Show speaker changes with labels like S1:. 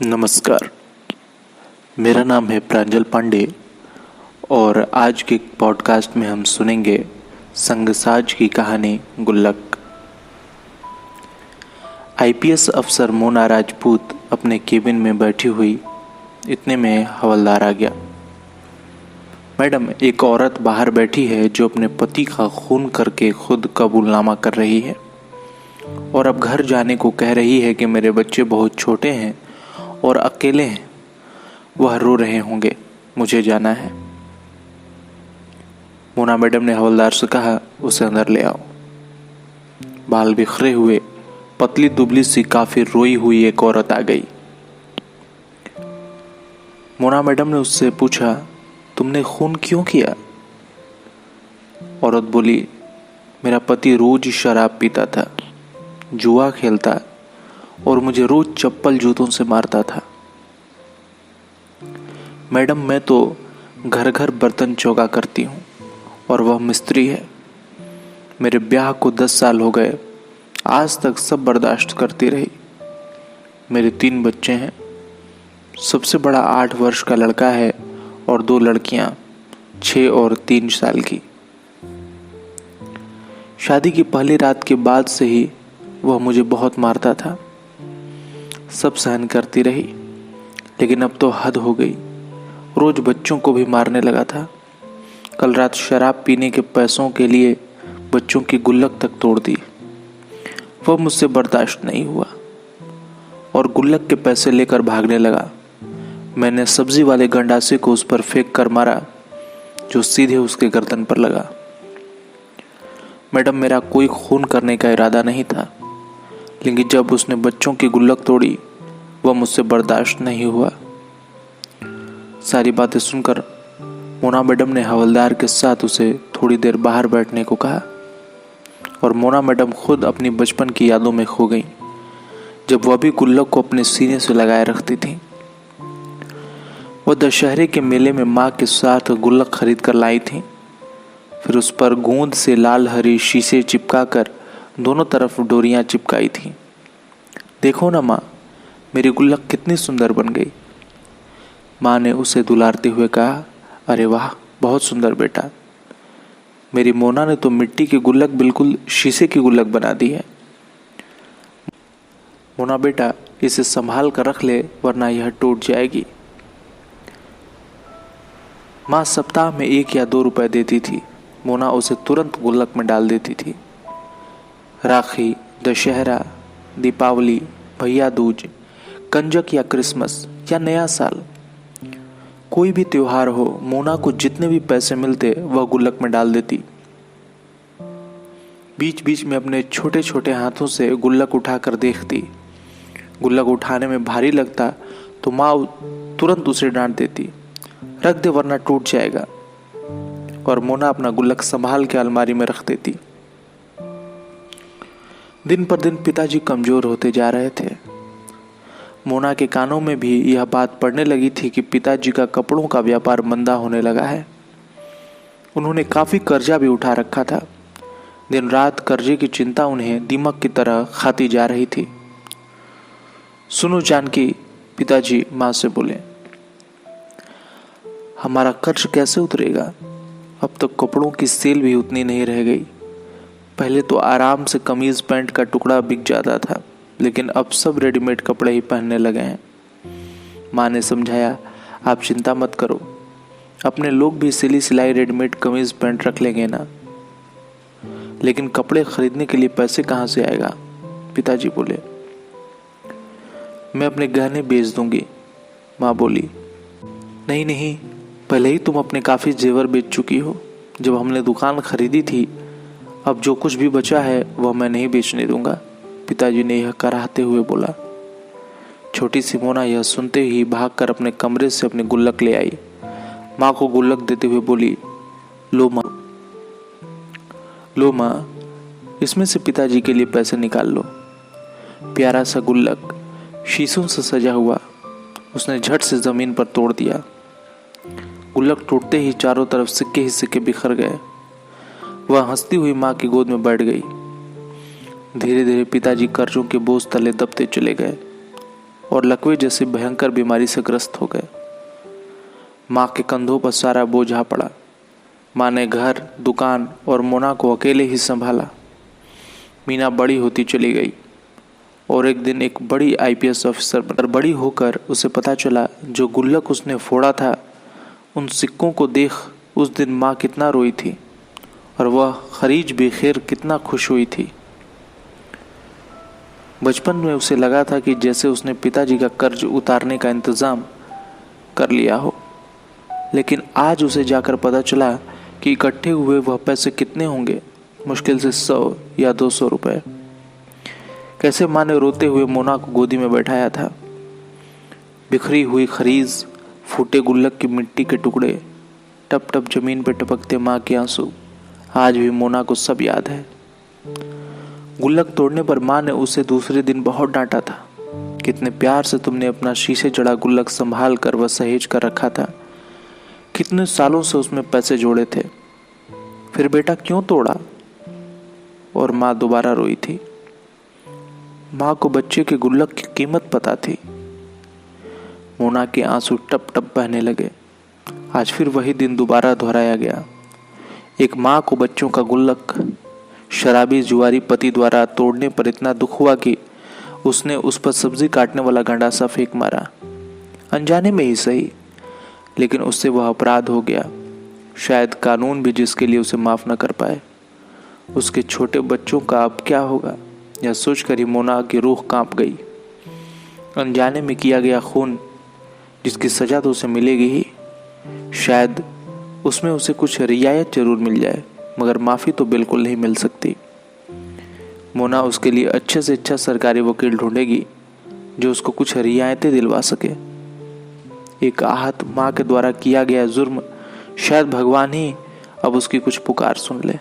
S1: नमस्कार। मेरा नाम है प्रांजल पांडे और आज के पॉडकास्ट में हम सुनेंगे संगसाज की कहानी गुल्लक। आईपीएस अफसर मोना राजपूत अपने केबिन में बैठी हुई, इतने में हवलदार आ गया। मैडम, एक औरत बाहर बैठी है जो अपने पति का खून करके खुद कबूलनामा कर रही है और अब घर जाने को कह रही है कि मेरे बच्चे बहुत छोटे हैं और अकेले हैं, वह रो रहे होंगे, मुझे जाना है। मोना मैडम ने हवलदार से कहा, उसे अंदर ले आओ। बाल बिखरे हुए, पतली दुबली सी, काफी रोई हुई एक औरत आ गई। मोना मैडम ने उससे पूछा, तुमने खून क्यों किया? औरत बोली, मेरा पति रोज शराब पीता था, जुआ खेलता और मुझे रोज चप्पल जूतों से मारता था। मैडम, मैं तो घर घर बर्तन चौका करती हूँ और वह मिस्त्री है। मेरे ब्याह को 10 साल हो गए, आज तक सब बर्दाश्त करती रही। मेरे 3 बच्चे हैं। सबसे बड़ा 8 वर्ष का लड़का है और 2 लड़कियां 6 और 3 साल की। शादी की पहली रात के बाद से ही वह मुझे बहुत मारता था। सब सहन करती रही, लेकिन अब तो हद हो गई। रोज बच्चों को भी मारने लगा था। कल रात शराब पीने के पैसों के लिए बच्चों की गुल्लक तक तोड़ दी। वह मुझसे बर्दाश्त नहीं हुआ और गुल्लक के पैसे लेकर भागने लगा। मैंने सब्जी वाले गंडासे को उस पर फेंक कर मारा, जो सीधे उसके गर्दन पर लगा। मैडम, मेरा कोई खून करने का इरादा नहीं था, लेकिन जब उसने बच्चों की गुल्लक तोड़ी, वह मुझसे बर्दाश्त नहीं हुआ। सारी बातें सुनकर मोना मैडम ने हवलदार के साथ उसे थोड़ी देर बाहर बैठने को कहा और मोना मैडम खुद अपनी बचपन की यादों में खो गईं, जब वह भी गुल्लक को अपने सीने से लगाए रखती थी। वह दशहरे के मेले में माँ के साथ गुल्लक खरीद कर लाई थी। फिर उस पर गोंद से लाल हरी शीशे चिपकाकर दोनों तरफ डोरियां चिपकाई थी। देखो ना माँ, मेरी गुल्लक कितनी सुंदर बन गई। माँ ने उसे दुलारते हुए कहा, अरे वाह, बहुत सुंदर बेटा। मेरी मोना ने तो मिट्टी की गुल्लक बिल्कुल शीशे की गुल्लक बना दी है। मोना बेटा, इसे संभाल कर रख ले, वरना यह टूट जाएगी। माँ सप्ताह में 1 या 2 रुपए देती थी। मोना उसे तुरंत गुल्लक में डाल देती थी। राखी, दशहरा, दीपावली, भैया दूज, कंजक या क्रिसमस या नया साल, कोई भी त्योहार हो, मोना को जितने भी पैसे मिलते वह गुल्लक में डाल देती। बीच बीच में अपने छोटे छोटे हाथों से गुल्लक उठाकर देखती। गुल्लक उठाने में भारी लगता तो माँ तुरंत उसे डांट देती, रख दे वरना टूट जाएगा। और मोना अपना गुल्लक संभाल के अलमारी में रख देती। दिन पर दिन पिताजी कमजोर होते जा रहे थे। मोना के कानों में भी यह बात पड़ने लगी थी कि पिताजी का कपड़ों का व्यापार मंदा होने लगा है। उन्होंने काफी कर्जा भी उठा रखा था। दिन रात कर्जे की चिंता उन्हें दीमक की तरह खाती जा रही थी। सुनो जानकी, पिताजी माँ से बोले, हमारा कर्ज कैसे उतरेगा? अब तो कपड़ों की सेल भी उतनी नहीं रह गई। पहले तो आराम से कमीज पैंट का टुकड़ा बिक जाता था, लेकिन अब सब रेडीमेड कपड़े ही पहनने लगे हैं। माँ ने समझाया, आप चिंता मत करो, अपने लोग भी सिली सिलाई रेडीमेड कमीज पैंट रख लेंगे ना। लेकिन कपड़े खरीदने के लिए पैसे कहाँ से आएगा? पिताजी बोले। मैं अपने गहने बेच दूंगी, माँ बोली। नहीं नहीं, पहले ही तुम अपने काफी जेवर बेच चुकी हो। जब हमने दुकान खरीदी थी, अब जो कुछ भी बचा है वह मैं नहीं बेचने दूंगा, पिताजी ने यह कराहते हुए बोला। छोटी सी मोना यह सुनते ही भागकर अपने कमरे से अपनी गुल्लक ले आई। माँ को गुल्लक देते हुए बोली, लो माँ, इसमें से पिताजी के लिए पैसे निकाल लो। प्यारा सा गुल्लक, शीशों से सजा हुआ, उसने झट से जमीन पर तोड़ दिया। गुल्लक टूटते ही चारों तरफ सिक्के ही सिक्के बिखर गए। वह हंसती हुई माँ की गोद में बैठ गई। धीरे धीरे पिताजी कर्जों के बोझ तले दबते चले गए। और लकवे जैसी भयंकर बीमारी से ग्रस्त हो गए। माँ के कंधों पर सारा बोझ आ पड़ा। माँ ने घर, दुकान और मोना को अकेले ही संभाला। मीना बड़ी होती चली गई और एक दिन एक बड़ी आईपीएस ऑफिसर बन बड़ी होकर उसे पता चला जो गुल्लक उसने फोड़ा था, उन सिक्कों को देख उस दिन माँ कितना रोई थी और वह खरीज बेखैर कितना खुश हुई थी। बचपन में उसे लगा था कि जैसे उसने पिताजी का कर्ज उतारने का इंतजाम कर लिया हो, लेकिन आज उसे जाकर पता चला कि इकट्ठे हुए वह पैसे कितने होंगे, मुश्किल से 100 या 200 रुपए। कैसे माँ ने रोते हुए मोना को गोदी में बैठाया था। बिखरी हुई खरीज, फूटे गुल्लक की मिट्टी के टुकड़े, टप टप जमीन पर टपकते माँ के आंसू, आज भी मोना को सब याद है। गुल्लक तोड़ने पर माँ ने उसे दूसरे दिन बहुत डांटा था। कितने प्यार से तुमने अपना शीशे जड़ा गुल्लक संभाल कर व सहेज कर रखा था, कितने सालों से उसमें पैसे जोड़े थे, फिर बेटा क्यों तोड़ा? और माँ दोबारा रोई थी। माँ को बच्चे के गुल्लक की कीमत पता थी। मोना के आंसू टप टप बहने लगे। आज फिर वही दिन दोबारा दोहराया गया। एक माँ को बच्चों का गुल्लक शराबी जुआरी पति द्वारा तोड़ने पर इतना दुख हुआ कि उसने उस पर सब्जी काटने वाला गंडासा फेंक मारा। अनजाने में ही सही, लेकिन उससे वह अपराध हो गया। शायद कानून भी जिसके लिए उसे माफ न कर पाए। उसके छोटे बच्चों का अब क्या होगा, यह सोचकर ही मोना की रूह कांप गई। अनजाने में किया गया खून, जिसकी सजा तो उसे मिलेगी ही, शायद उसमें उसे कुछ रियायत जरूर मिल जाए, मगर माफ़ी तो बिल्कुल नहीं मिल सकती। मोना उसके लिए अच्छे से अच्छा सरकारी वकील ढूंढेगी जो उसको कुछ रियायतें दिलवा सके। एक आहत माँ के द्वारा किया गया जुर्म, शायद भगवान ही अब उसकी कुछ पुकार सुन ले।